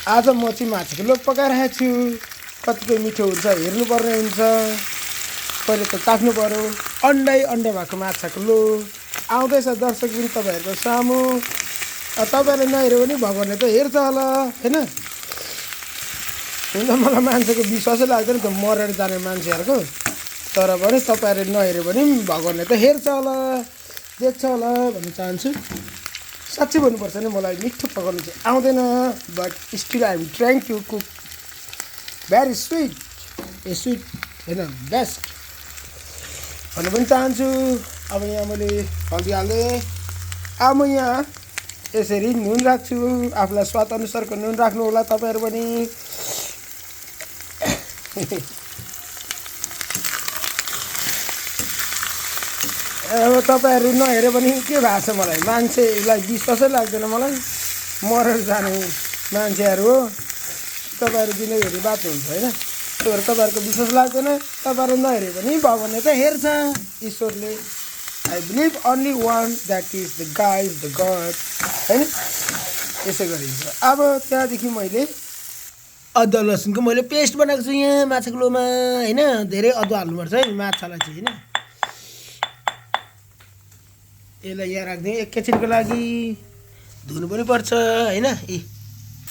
आज म चाहिँ माछाको लोक पकाइरहेको छु। कतिको मिठो हुन्छ हेर्नुपर्ने हुन्छ। पहिले त काट्नु पर्यो। अन्डा भएको माछाको लोक आउँदैछ दर्शकबिन तपाईँहरूको सामु। तपाईँले नहेऱ्यो भने भगवानले त हेर्छ होला होइन। हुन त मलाई मान्छेको विश्वासै लाग्दैन त्यो मरेर जाने मान्छेहरूको। तर पनि तपाईँहरूले नहेऱ्यो भने भगवानले त हेर्छ होला देख्छ होला भन्न चाहन्छु। साँच्चै भन्नुपर्छ नि मलाई मिठो पकाउनु चाहिँ आउँदैन। But still I am trying to cook very sweet a sweet होइन बेस्ट भन्नु पनि चाहन्छु। अब यहाँ मैले हल्दी हाल्दै अब म यहाँ यसरी नुन राख्छु। आफूलाई स्वाद अनुसारको नुन राख्नु होला तपाईँहरू पनि। अब तपाईँहरू नहेऱ्यो भने के भएको छ मलाई मान्छेलाई विश्वासै लाग्दैन मलाई। मरेर जाने मान्छेहरू हो तपाईँहरू जिन्दगीहरू बाँच्नु हुन्छ होइन। त्यही भएर तपाईँहरूको विश्वास लाग्दैन। तपाईँहरू नहेऱ्यो भने भगवानले त हेर्छ ईश्वरले। I believe only one that is the गाड द गड होइन। यसै गरिन्छ। अब त्यहाँदेखि मैले अदुवा लसुनको मैले पेस्ट बनाएको छु यहाँ माछाको लोमा होइन। धेरै अदुवा हाल्नुपर्छ है माछालाई चाहिँ होइन। यसलाई यहाँ राखिदिउँ एकैछिनको लागि धुनु पनि पर्छ होइन।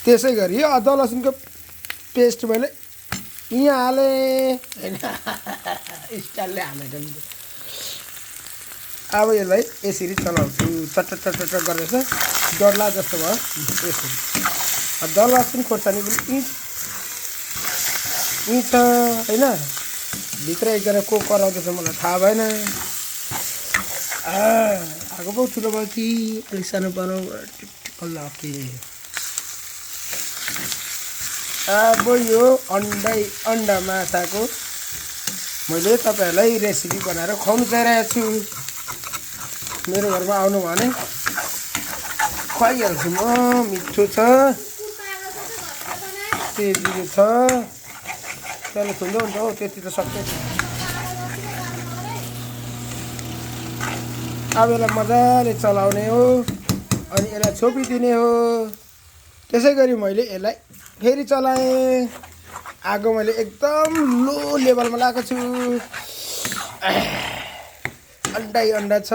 त्यसै गरी अदुवा लसुनको पेस्ट मैले यहाँ हालेँ होइन। स्टाइलले हालेको अब यसलाई यसरी चलाउँछु चट्ट गरेर चाहिँ डरला जस्तो भयो यसरी। अदुवा लसुन खोर्सानी पनि यहीँ छ होइन। भित्र एकजना को कराउँदैछ मलाई थाहा भएन। आगो पो ठुलो भयो कि अलिक सानो बनाऊ ओके। अब यो अन्डा माछाको मैले तपाईँहरूलाई रेसिपी बनाएर खुवाउनु चाहिरहेको छु। मेरो घरमा आउनु भने खुवाइहाल्छु म। मिठो छ तेजिलो छ त्यसले खुल्दो हुन्छ हो त्यति त सक्छ। अब यसलाई मजाले चलाउने हो अनि यसलाई छोपिदिने हो। त्यसै गरी मैले यसलाई फेरि चलाएँ। आगो मैले एकदम लो लेभलमा लगाएको छु। अन्डा छ।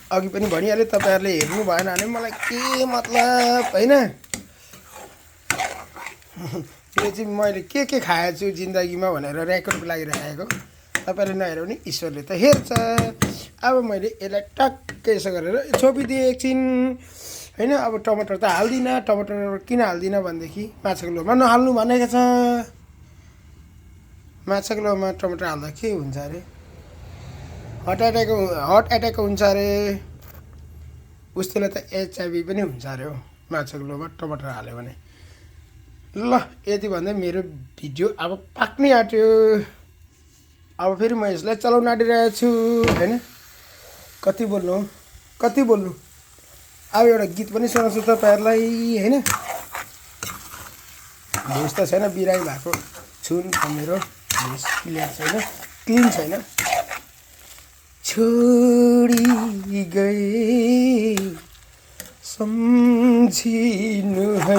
अघि पनि भनिहालेँ तपाईँहरूले हेर्नु भएन भने मलाई के मतलब होइन। यो चाहिँ मैले के खाएको छु जिन्दगीमा भनेर रेकर्ड लागिरहेको। तपाईँले नहेऱ्यो भने ईश्वरले त हेर्छ। अब मैले यसलाई टक्कै यसो गरेर छोपिदिएँ एकछिन होइन। अब टमाटर त हाल्दिनँ। टमाटर किन हाल्दिनँ भनेदेखि माछाको लोमा नहाल्नु भनेको छ। माछाको लोमा टमाटर हाल्दा के हुन्छ अरे हार्ट एट्याक हुन्छ अरे। उसले त एचआइभी पनि हुन्छ अरे हो माछाको लोमा टमाटर हाल्यो भने। ल यति भन्दै मेरो भिडियो अब पाक्नै आँट्यो। अब फेरि म यसलाई चलाउन आँटिरहेको छु होइन। कति बोल्नु अब एउटा गीत पनि सुनाउँछु तपाईँहरूलाई होइन। भेष त छैन बिरामी भएको छु नि त मेरो भेष क्लिन छैन। छोडी गए सम्झिनु है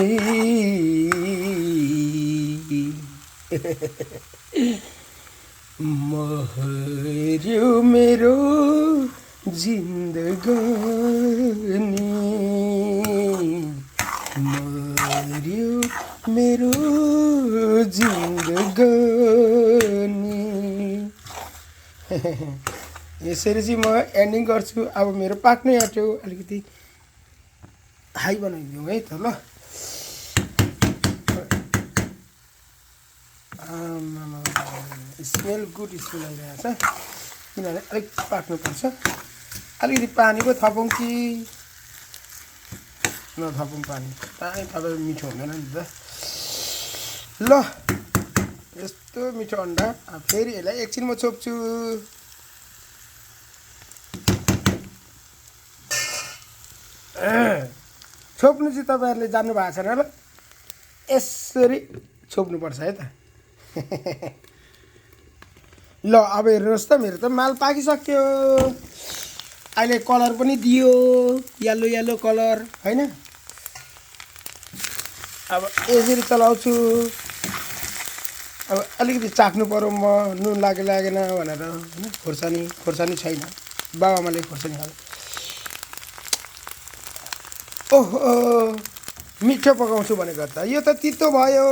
महर्यो मेरो जिन्दगानी मर्यो मेरो जिन्दगानी। यसरी चाहिँ म एन्डिङ गर्छु। अब मेरो पाक्नै आँट्यो। अलिकति हाई बनाइदिउँ है त ल। स्मेल गुड स्मेल आइरहेको छ किनभने अलिक पाक्नुपर्छ। अलिकति पानी पो थपौँ कि नथपौँ पानी तपाईँ मिठो हुँदैन नि त। ल यस्तो मिठो अन्डा फेरि यसलाई एकछिन म छोप्छु। छोप्नु चाहिँ तपाईँहरूले जान्नु भएको छैन ल। यसरी छोप्नुपर्छ है त। ल अब हेर्नुहोस् त मेरो त माल पाकिसक्यो। अहिले कलर पनि दियो येलो कलर होइन। अब यसरी चलाउँछु। अब अलिकति चाख्नु पर्यो म नुन लाग्यो लागेन भनेर होइन। खोर्सानी छैन, बाबाआमाले खोर्सानी खानु। ओहो मिठो पकाउँछु भनेको त यो त तितो भयो।